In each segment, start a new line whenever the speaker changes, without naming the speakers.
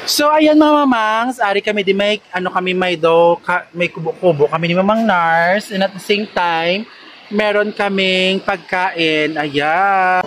So ayan mga mamangs, ari kami di may may kubo-kubo kami ni Mamang Nars, and at the same time meron kaming pagkain. Ayan.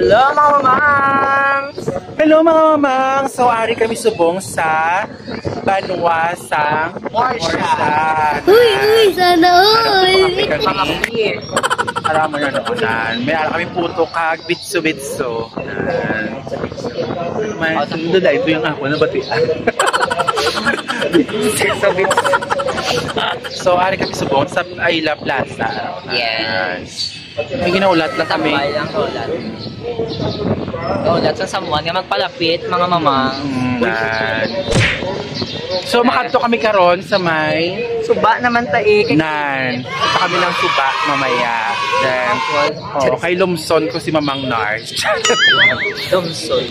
Hello mga mamang!
Hello mga mamang! So ari kami subong sa Banwasang Morsa.
Uy, sana uy!
Para mo na noonan. May ala kami puto kag bitso-bitso. May sundo dahil ito yung ako na batian. Bitso-bitso. So ari kami subong sa Ayla Plaza.
Yes.
May ginaulat lang kami.
Ulat sa samuan nga magpalapit mga mamang.
So makadto kami karon sa may
Suba naman taik.
nan. Punta kami ng suba mamaya. Then kay Lumson ko si Mamang Nars.
Lumson.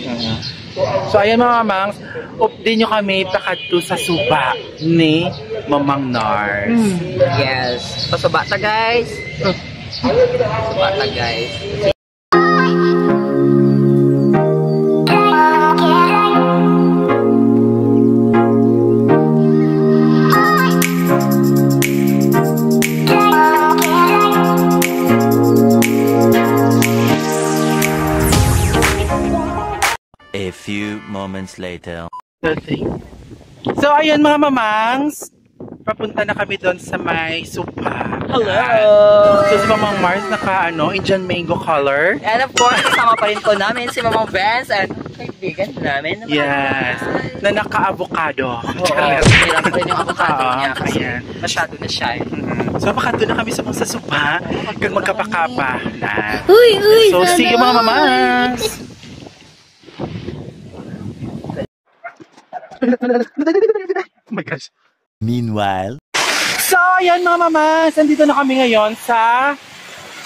So ayan mga mamang, update nyo kami pakadto sa suba ni Mamang Nars.
Yes. Pasuba ta guys. Suba ta guys.
A few moments later.
So ayan mga mamangs, papunta na kami doon sa may suba.
Hello!
So si Mamang Mars naka Indian mango color.
And of course, kasama pa rin po namin si Mamang Vance at kaibigan namin.
Yes, na naka-avocado.
Hirap pa rin yung avocado niya kasi
ayan.
masyado na siya.
So pakadto na kami sa suba, kag magkapakapa na.
Uy,
So see you mga mamangs! Oh my gosh.
Meanwhile,
So, ayan mga mamas, nandito na kami ngayon sa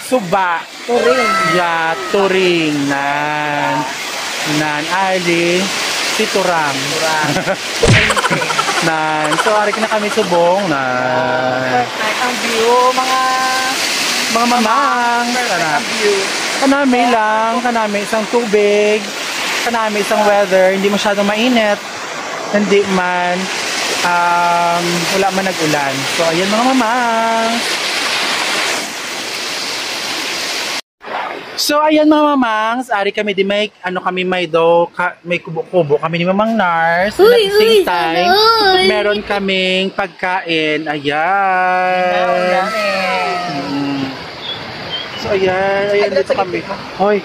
Suba.
Turing.
Yeah, Turing. Ali, si Turang. So, ari na kami subong.
Perfect ang view, mga
mamang.
ang view.
Kanami isang tubig. Kanami isang weather. Hindi masyadong mainit. Hindi man wala man nag-ulan. So ayan mga mamang. So ayan mga mamangs, ari kami di may may kubo-kubo kami ni Mamang Nars. At the same time, meron kaming pagkain. Ayan. So ayan dito kami. Hoy.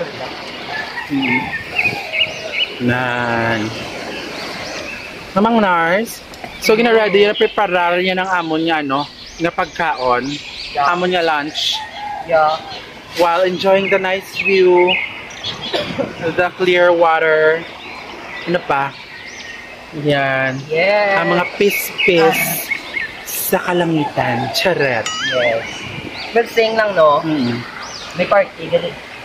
Mamang Nars. So gina-ready niya, preparar niya ng amon niya na pagkaon.
Yeah.
Amon niya lunch.
Yeah.
While enjoying the nice view, the clear water. Ano pa? Yan.
Yes.
Ang mga pis-pis sa kalangitan. Charet.
Yes. Good thing lang, no? May party,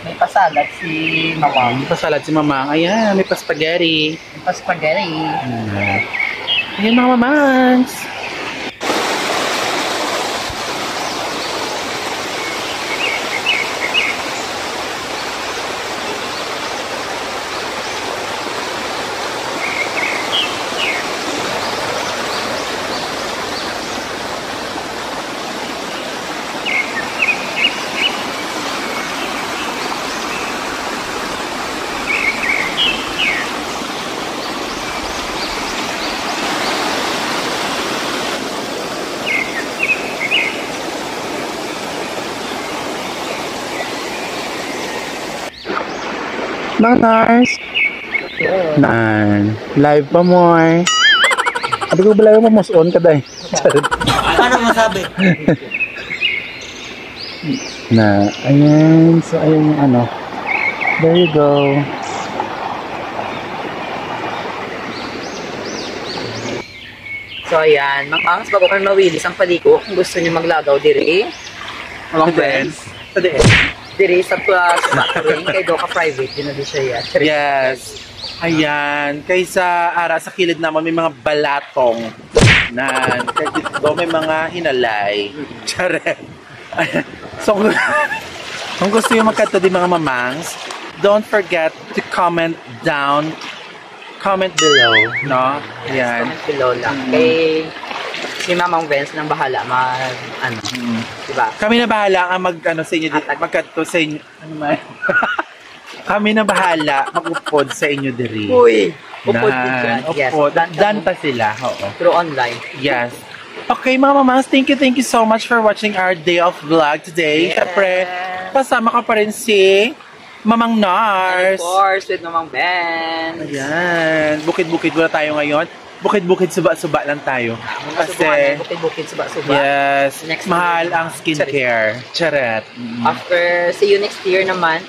may pasalad si Mamang.
May pasalad si Mamang. Ayan, may pa-spaghetti.
May pa-spaghetti.
Ayan mga mamangs. Mang Nars. Live pa mo eh. Sabi ko ba live mo, mas on ka dahi.
Paano masabi?
Ayan. So, ayan yung There you go.
So, ayan. Mamangs, bago kayo mawilis ang paliko, kung gusto nyo maglagaw diri. Mga friends.
Sa din.
Diri sa ring kay Doka Private. Din na di siya yan.
Yes. Ayan. Kaysa ara sa kilid naman may mga balatong na dito may mga hinalay. Charet. Ayan. So, kung gusto yung magkanta din mga mamangs, don't forget to comment below, no? Ayan.
Comment below lang. Kay si Mamang Vince nang bahala diba?
Kami na bahala ang sa inyo, magkanto sa inyo, kami na bahala mag-upod sa inyo diri.
Uy! Upod din dyan. Yes.
Upod. Dan pa sila. Oo.
Through online.
Yes. Okay, mga mamas, thank you so much for watching our day of vlog today.
Yes.
Siyempre, kasama ka pa rin si Mamang Nars.
And of course, with Mamang Ben.
Ayan. Bukid-bukid muna tayo ngayon. Bukid-bukid, suba-suba lang tayo. Kasi,
bukid-bukid, suba-suba.
yes,
Next
mahal
year.
ang skincare. Charet.
After, see you next year naman.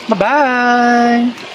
Bye-bye!